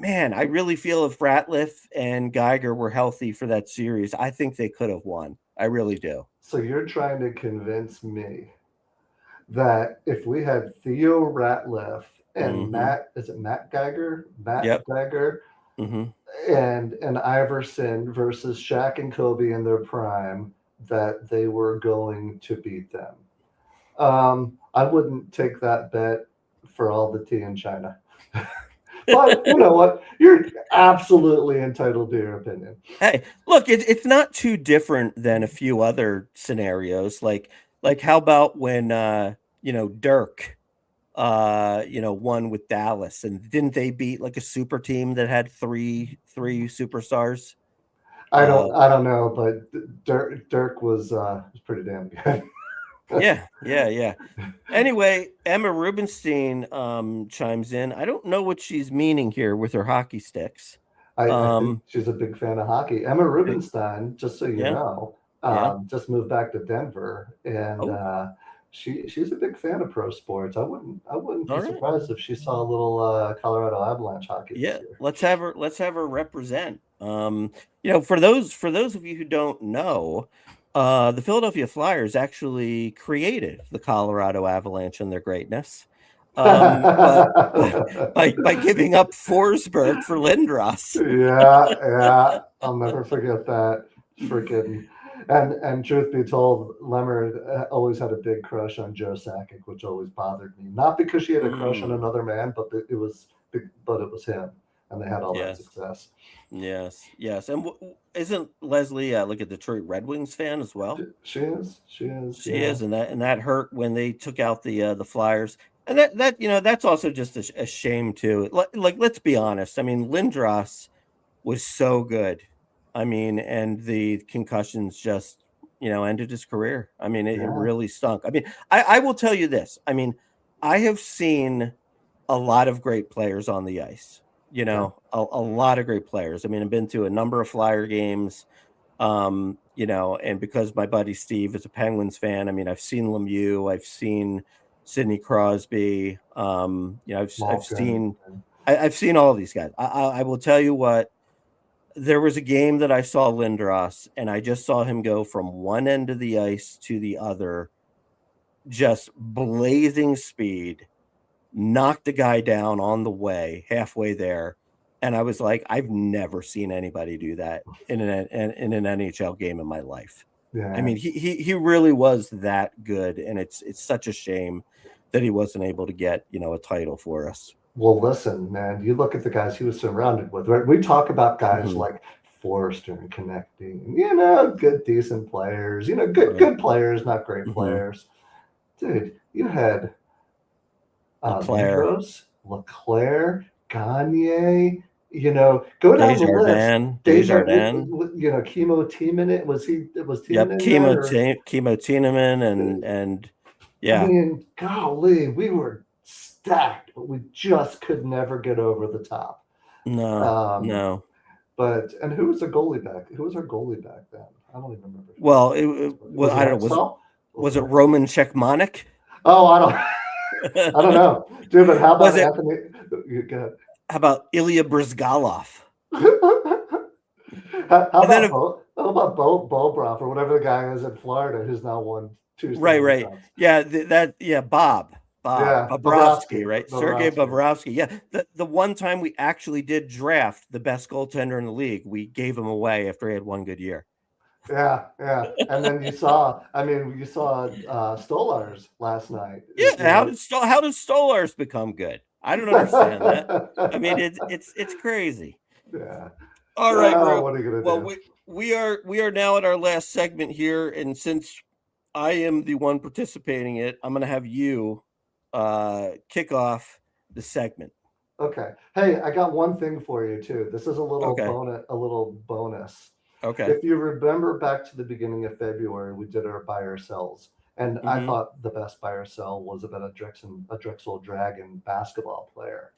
Man, I really feel if Ratliff and Geiger were healthy for that series, I think they could have won. I really do. So you're trying to convince me that if we had Theo Ratliff and Matt Geiger? Geiger and Iverson versus Shaq and Kobe in their prime, that they were going to beat them. I wouldn't take that bet for all the tea in China. But you know what? You're absolutely entitled to your opinion. Hey, look, it's not too different than a few other scenarios. Like how about when Dirk won with Dallas, and didn't they beat like a super team that had three superstars? I don't know, but Dirk was pretty damn good. Yeah. Anyway, Emma Rubenstein chimes in. I don't know what she's meaning here with her hockey sticks. I think she's a big fan of hockey. Emma Rubenstein, just so you know, just moved back to Denver, and she's a big fan of pro sports. I wouldn't be surprised if she saw a little Colorado Avalanche hockey. Yeah, this year. Let's have her represent. For those of you who don't know, The Philadelphia Flyers actually created the Colorado Avalanche and their greatness, but by giving up Forsberg for Lindros. Yeah, I'll never forget that. Freaking, and truth be told, Lemmer always had a big crush on Joe Sakic, which always bothered me. Not because she had a crush on another man, but it was him, and they had all that success. Yes. And isn't Leslie like a Detroit Red Wings fan as well? She is, and that hurt when they took out the Flyers. And that that's also just a shame too. Like let's be honest. I mean, Lindros was so good. I mean, and the concussions just ended his career. I mean, it really stunk. I mean, I will tell you this. I mean, I have seen a lot of great players on the ice. A lot of great players. I mean, I've been to a number of Flyer games. And because my buddy Steve is a Penguins fan, I mean, I've seen Lemieux, I've seen Sidney Crosby. I've seen all of these guys. I will tell you what. There was a game that I saw Lindros, and I just saw him go from one end of the ice to the other, just blazing speed, knocked the guy down on the way, halfway there. And I was like, I've never seen anybody do that in an NHL game in my life. Yeah. I mean, he really was that good, and it's such a shame that he wasn't able to get a title for us. Well, listen, man, you look at the guys he was surrounded with, right? We talk about guys like Forrester and Connecting, good, decent players, good players, not great players. Dude, you had Leclerc, Gagne, go down the list. Desjardins. Chemo Tiemann, was Tiemann? Chemo Tiemann and yeah. I mean, golly, we were stacked, but we just could never get over the top. No. But who was the goalie back? Who was our goalie back then? I don't even remember. Well, I don't know. Was it Roman Czechmanek? Oh, I don't know, dude. But how about Anthony? How about Ilya Brizgalov? how about Bobrov or whatever the guy is in Florida who's now won 2. Right. Yeah, Bob. Bobrovsky, right? Sergei Bobrovsky. Yeah, the one time we actually did draft the best goaltender in the league, we gave him away after he had one good year. Yeah. And then you saw Stolarz last night. Yeah, how did Stolarz become good? I don't understand that. I mean, it's crazy. Yeah. All right, bro. What are you gonna do? Well, we are now at our last segment here, and since I am the one participating in it, I'm going to have you kick off the segment. Okay. Hey, I got one thing for you too. This is a little bonus. Okay. If you remember back to the beginning of February, we did our buy or sells, and I thought the best buy or sell was about a Drexel Dragon basketball player.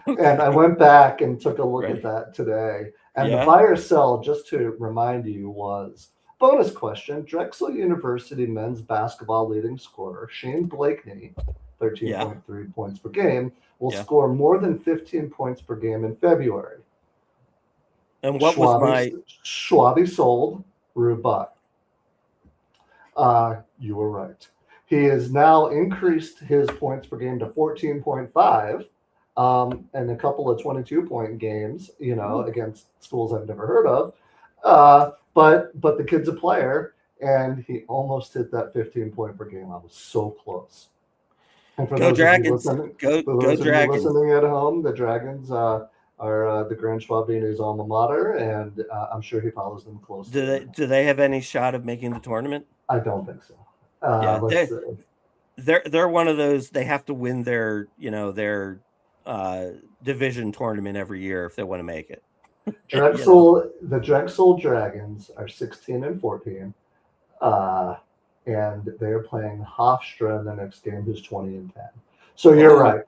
And I went back and took a look at that today. And the buy or sell, just to remind you, was bonus question: Drexel University men's basketball leading scorer Shane Blakeney, 13.3 points per game, will score more than 15 points per game in February. And what was Schwabi sold Rubat? You were right. He has now increased his points per game to 14.5, and a couple of 22-point games, against schools I've never heard of. But the kid's a player, and he almost hit that 15-point per game. I was so close. And for go Dragons! Go Dragons! Listening at home, the Dragons are the Grand Schwabini's alma mater, and I'm sure he follows them closely. Do they have any shot of making the tournament? I don't think so. They're one of those. They have to win their division tournament every year if they want to make it. The Drexel Dragons are 16-14, and they are playing Hofstra in the next game, who's 20-10. So you're right.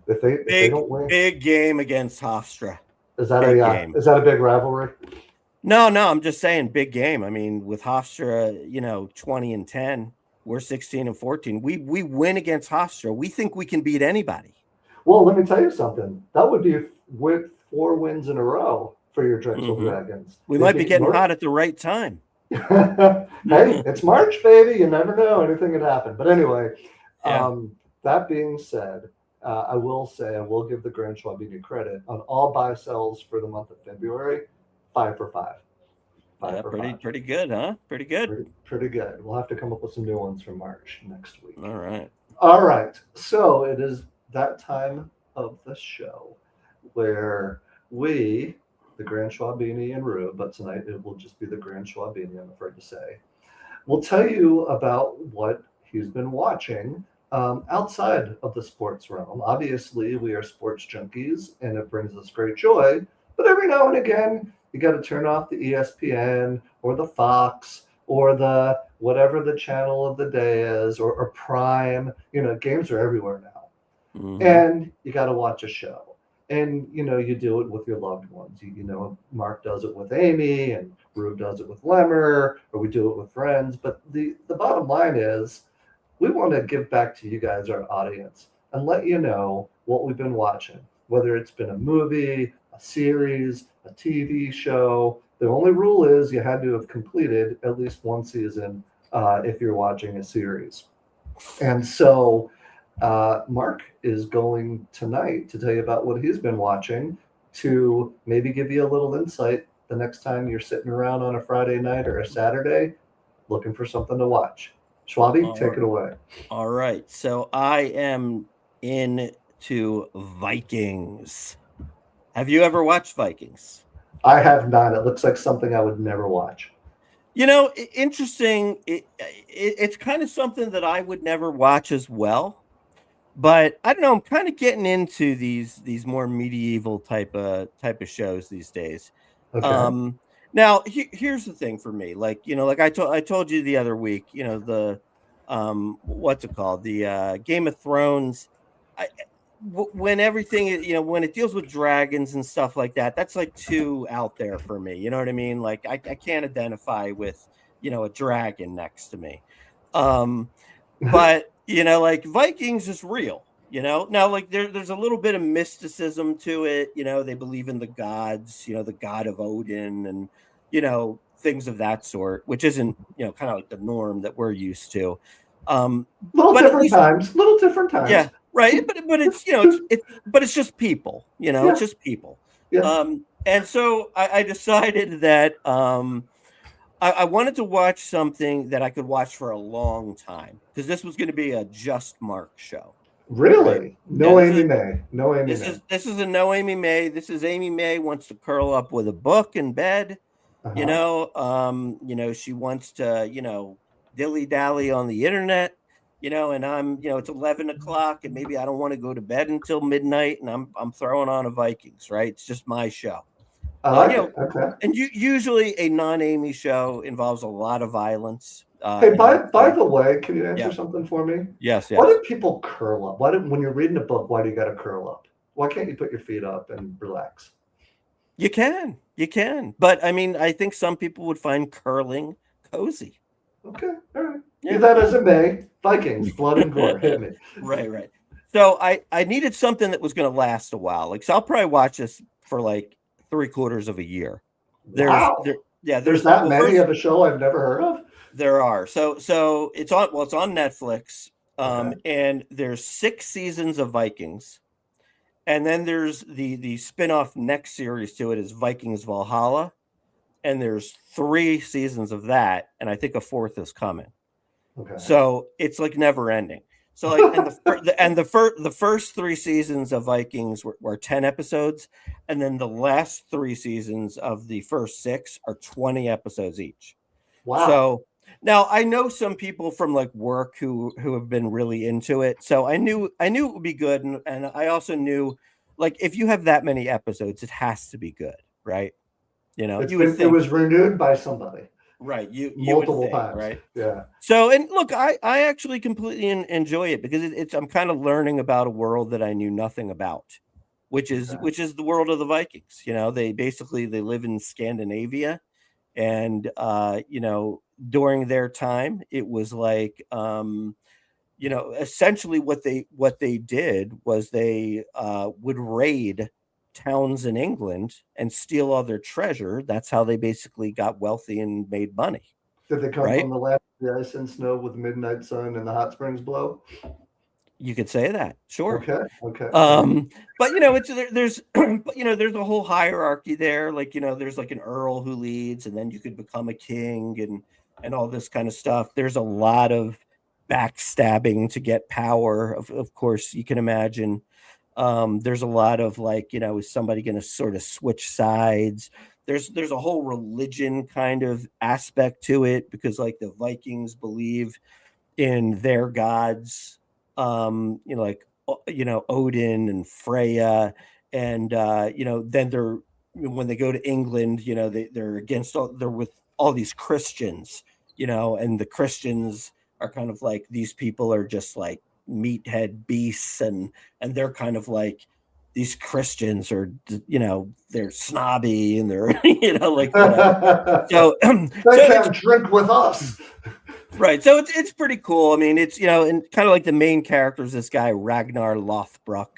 If they don't win, big game against Hofstra. Is that a big rivalry? No, I'm just saying big game. I mean, with Hofstra, 20-10, we're 16-14. We win against Hofstra. We think we can beat anybody. Well, let me tell you something. That would be with 4 wins in a row for your Drexel Dragons. We might be getting hot at the right time. Hey, it's March, baby. You never know. Anything could happen. But anyway, Yeah. that being said, I will give the Grand Schwabini credit on all buy sells for the month of February. 5 for 5. Yeah, pretty good, huh? Pretty good. Pretty good. We'll have to come up with some new ones for March next week. All right. All right. So it is that time of the show where we, the Grand Schwabini and Rue, but tonight it will just be the Grand Schwabini, I'm afraid to say, will tell you about what he's been watching outside of the sports realm. Obviously, we are sports junkies, and it brings us great joy. But every now and again, you got to turn off the ESPN or the Fox or the whatever the channel of the day is, or Prime. Games are everywhere now. Mhm. And you got to watch a show. And, you do it with your loved ones. Mark does it with Amy, and Rube does it with Lemmer, or we do it with friends. But the bottom line is we want to give back to you guys, our audience, and let you know what we've been watching, whether it's been a movie, a series, a TV show. The only rule is you had to have completed at least one season if you're watching a series. And so Mark is going tonight to tell you about what he's been watching, to maybe give you a little insight the next time you're sitting around on a Friday night or a Saturday looking for something to watch. Schwabi, take it away. All right. So I am into Vikings. Have you ever watched Vikings? I have not. It looks like something I would never watch. Interesting. It's kind of something that I would never watch as well. But I don't know. I'm kind of getting into these more medieval type of shows these days. Okay. Now here's the thing for me. Like I told you the other week. The what's it called? The Game of Thrones. When everything when it deals with dragons and stuff like that, that's like too out there for me. You know what I mean? Like I can't identify with a dragon next to me. But like Vikings is real, now like there's a little bit of mysticism to it. They believe in the gods, the god of Odin and, things of that sort, which isn't, kind of like the norm that we're used to. Little different times. Yeah. Right. But it's, but it's just people, it's just people. Yeah. And so I decided that, I wanted to watch something that I could watch for a long time, because this was going to be a just Mark show. Really? Right? No Yeah, Amy May. No Amy May. This is a no Amy May. This is Amy May wants to curl up with a book in bed. Uh-huh. She wants to, dilly dally on the internet, and I'm, it's 11 o'clock and maybe I don't want to go to bed until midnight, and I'm throwing on a Vikings, right? It's just my show. I like it. Okay. And usually a non-Amy show involves a lot of violence. Hey, by the way, can you answer something for me? Yes. Why do people curl up? When you're reading a book, why do you got to curl up? Why can't you put your feet up and relax? You can. But I mean, I think some people would find curling cozy. Okay. All right. Be that as it may, Vikings, blood and gore, hit me. Right. So I needed something that was going to last a while. So I'll probably watch this for like 3/4 of a year. There's that many of a show I've never heard of. There are. So it's on Netflix. And there's 6 seasons of Vikings. And then there's the spin-off next series to it is Vikings Valhalla. And there's 3 seasons of that, and I think a 4th is coming. Okay. So it's like never ending. So like the first 3 seasons of Vikings were 10 episodes, and then the last 3 seasons of the first 6 are 20 episodes each. Wow. So now I know some people from like work who have been really into it. So I knew it would be good, and I also knew, like, if you have that many episodes, it has to be good, right? It was renewed by somebody. Right. You multiple would think, times. Right. Yeah. So, and look, I actually completely enjoy it, because I'm kind of learning about a world that I knew nothing about, which is the world of the Vikings. They live in Scandinavia, and during their time, it was like, essentially what they did was they would raid towns in England and steal all their treasure. That's how they basically got wealthy and made money. Did they come Right? from the land of the ice and snow with midnight sun and the hot springs blow? You could say that, sure. Okay. But there's there's a whole hierarchy there. Like, there's like an earl who leads, and then you could become a king and all this kind of stuff. There's a lot of backstabbing to get power. Of course, you can imagine. There's a lot of like, is somebody going to sort of switch sides? There's a whole religion kind of aspect to it, because like the Vikings believe in their gods, like Odin and Freya, and then when they go to England, they're they're with all these Christians, and the Christians are kind of like, these people are just like meathead beasts, and they're kind of like, these Christians are, they're snobby and they're, like, so they can't drink with us. Right. So it's pretty cool. I mean, it's, and kind of like the main character is this guy, Ragnar Lothbrok,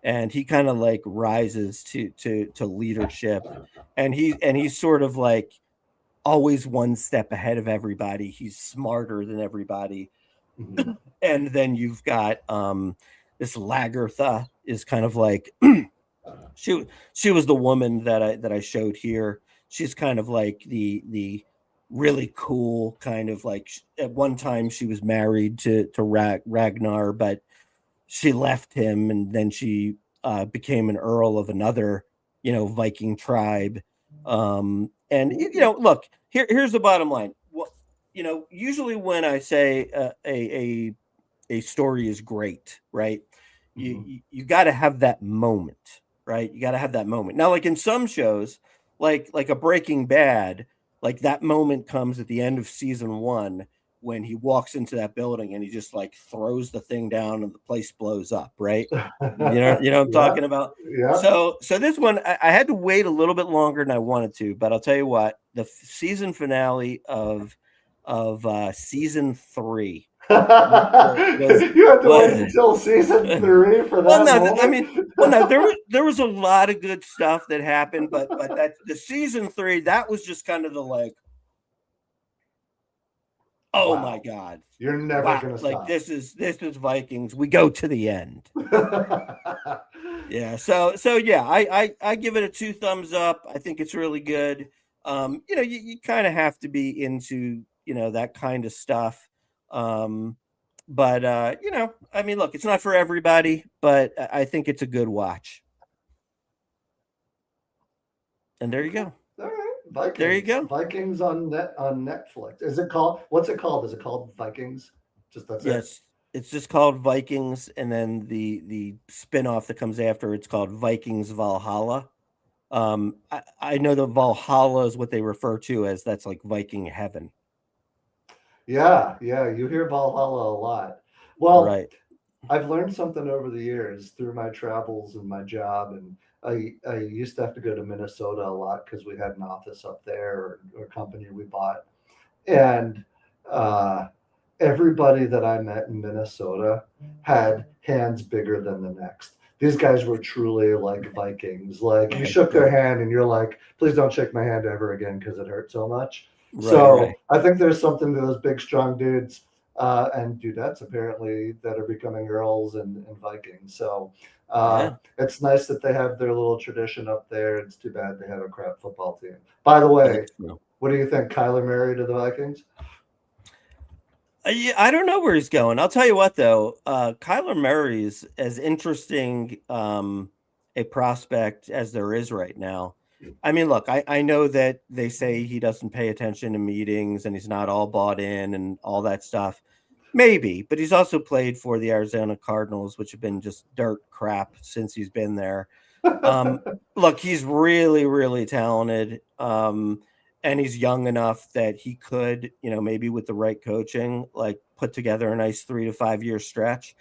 and he kind of like rises to leadership, and he's sort of like always one step ahead of everybody. He's smarter than everybody. Mm-hmm. And then you've got this Lagertha is kind of like she was the woman that I showed here. She's kind of like the really cool kind of like, at one time she was married to Ragnar, but she left him, and then she became an earl of another Viking tribe. And look, here's the bottom line. Well, usually when I say a story is great, right? Mm-hmm. You got to have that moment, right? You got to have that moment. Now, like in some shows, like a Breaking Bad, like that moment comes at the end of season 1 when he walks into that building and he just like throws the thing down and the place blows up, right? You know what I'm talking about? Yeah. So this one, I had to wait a little bit longer than I wanted to, but I'll tell you what, the season finale of season 3. You have to wait until season 3 for that. There was a lot of good stuff that happened, but that the season 3, that was just kind of the like, oh wow. My God, you're never gonna stop. Like this is Vikings. We go to the end. Yeah. So yeah, I give it a 2 thumbs up. I think it's really good. You kind of have to be into that kind of stuff. But I mean, look, it's not for everybody, but I think it's a good watch. And there you go. All right. Vikings. There you go. Vikings on Netflix. Is it called? What's it called? Is it called Vikings? Yes. It's just called Vikings, and then the spinoff that comes after, it's called Vikings Valhalla. I know the Valhalla is what they refer to as, that's like Viking heaven. Yeah, you hear Valhalla a lot. Well, right. I've learned something over the years through my travels and my job, and I used to have to go to Minnesota a lot because we had an office up there, or a company we bought, and everybody that I met in Minnesota had hands bigger than the next. These guys were truly like Vikings. Like, you shook their hand and you're like, please don't shake my hand ever again because it hurt so much. Right. I think there's something to those big, strong dudes and dudettes apparently that are becoming earls and Vikings. So it's nice that they have their little tradition up there. It's too bad they have a crap football team. By the way, what do you think, Kyler Murray to the Vikings? I don't know where he's going. I'll tell you what, though, Kyler Murray's as interesting a prospect as there is right now. I mean, look, I know that they say he doesn't pay attention to meetings and he's not all bought in and all that stuff. Maybe, but he's also played for the Arizona Cardinals, which have been just dirt crap since he's been there. Look, he's really, really talented. And he's young enough that he could, maybe with the right coaching, like put together a nice 3 to 5 year stretch.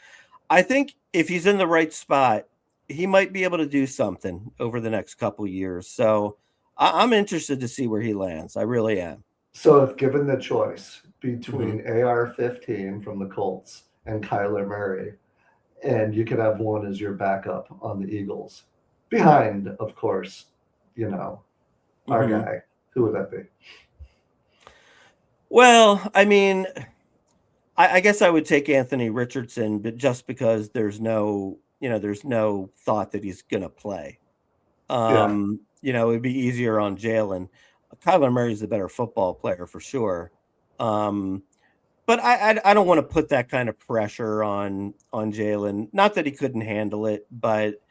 I think if he's in the right spot, he might be able to do something over the next couple of years. So I'm interested to see where he lands. I really am. So if given the choice between AR-15 from the Colts and Kyler Murray, and you could have one as your backup on the Eagles, behind, of course, our guy. Who would that be? Well, I mean, I guess I would take Anthony Richardson, but just because there's no thought that he's going to play. It'd be easier on Jalen. Kyler Murray's the better football player for sure. But I don't want to put that kind of pressure on Jalen. Not that he couldn't handle it, but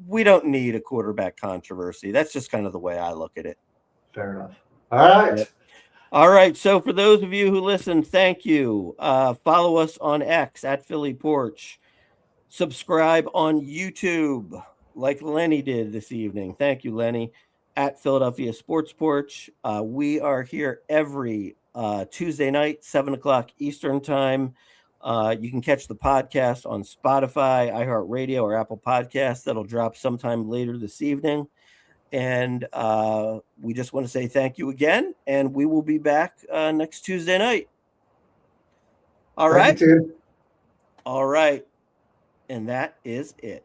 we don't need a quarterback controversy. That's just kind of the way I look at it. Fair enough. All right. Yep. All right. So for those of you who listen, thank you. Follow us on X at Philly Porch. Subscribe on YouTube like Lenny did this evening. Thank you, Lenny. At Philadelphia Sports Porch. We are here every Tuesday night, 7:00 Eastern time. You can catch the podcast on Spotify, iHeartRadio, or Apple Podcasts. That'll drop sometime later this evening. And we just want to say thank you again. And we will be back next Tuesday night. All right. Thank you, All right. And that is it.